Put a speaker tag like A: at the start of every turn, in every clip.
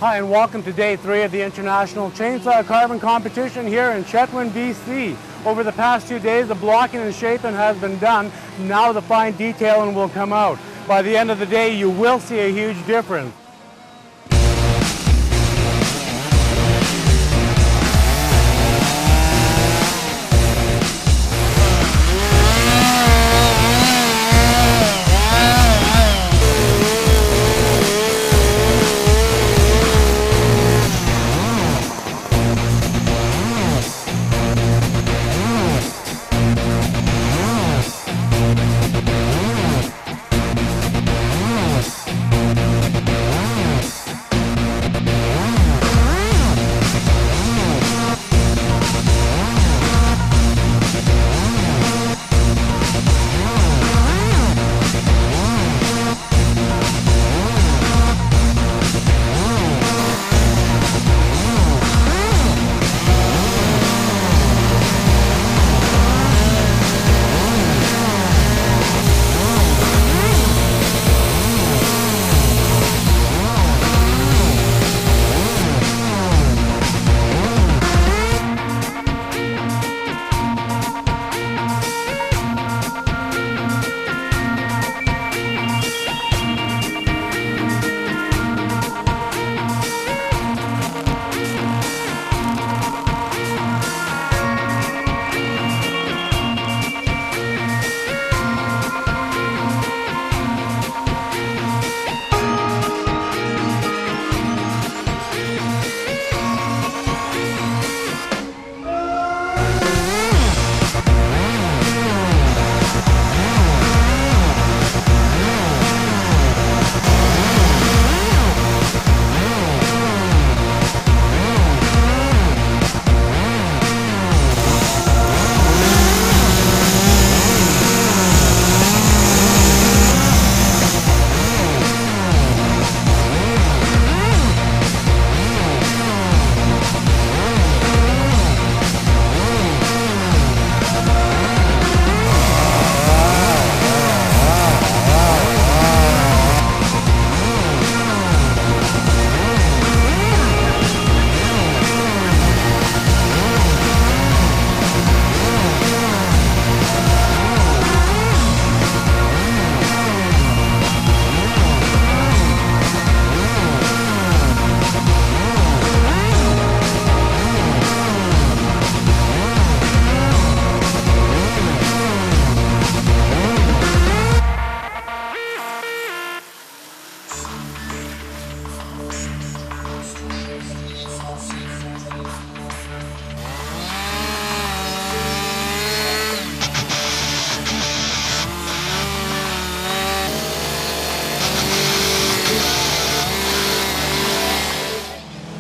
A: Hi, and welcome to day 3 of the International Chainsaw Carving Competition here in Chetwynd, BC. Over the past 2 days, the blocking and shaping has been done. Now the fine detailing will come out. By the end of the day, you will see a huge difference.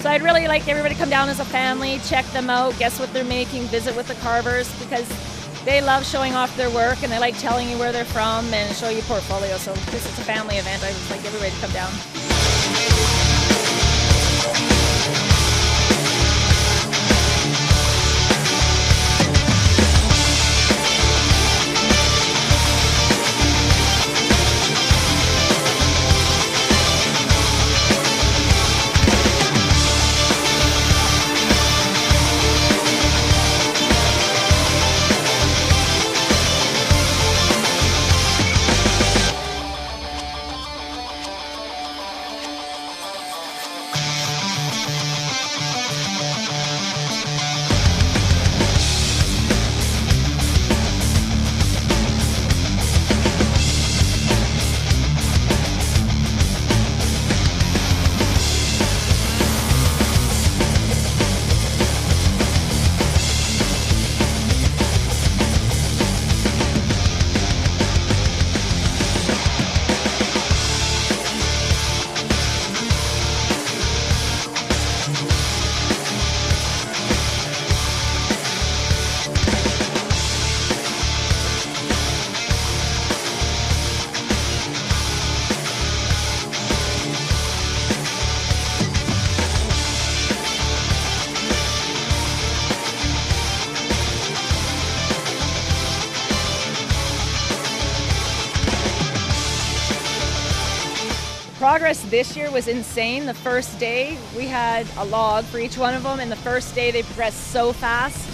B: So I'd really like everybody to come down as a family, check them out, guess what they're making, visit with the carvers, because they love showing off their work and they like telling you where they're from and show you portfolio. So this is a family event. I'd like everybody to come down. Progress this year was insane. The first day we had a log for each one of them, and the first day they progressed so fast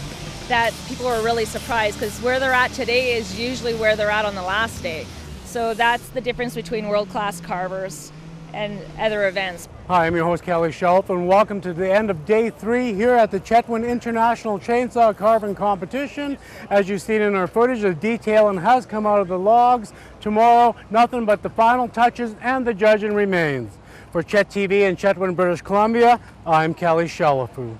B: that people were really surprised, because where they're at today is usually where they're at on the last day. So that's the difference between world-class carvers and other events.
A: Hi, I'm your host Kelly Shelf, and welcome to the end of day 3 here at the Chetwynd International Chainsaw Carving Competition. As you've seen in our footage, the detailing has come out of the logs. Tomorrow, nothing but the final touches and the judging remains. For Chet TV in Chetwynd, British Columbia, I'm Kelly Shelafu.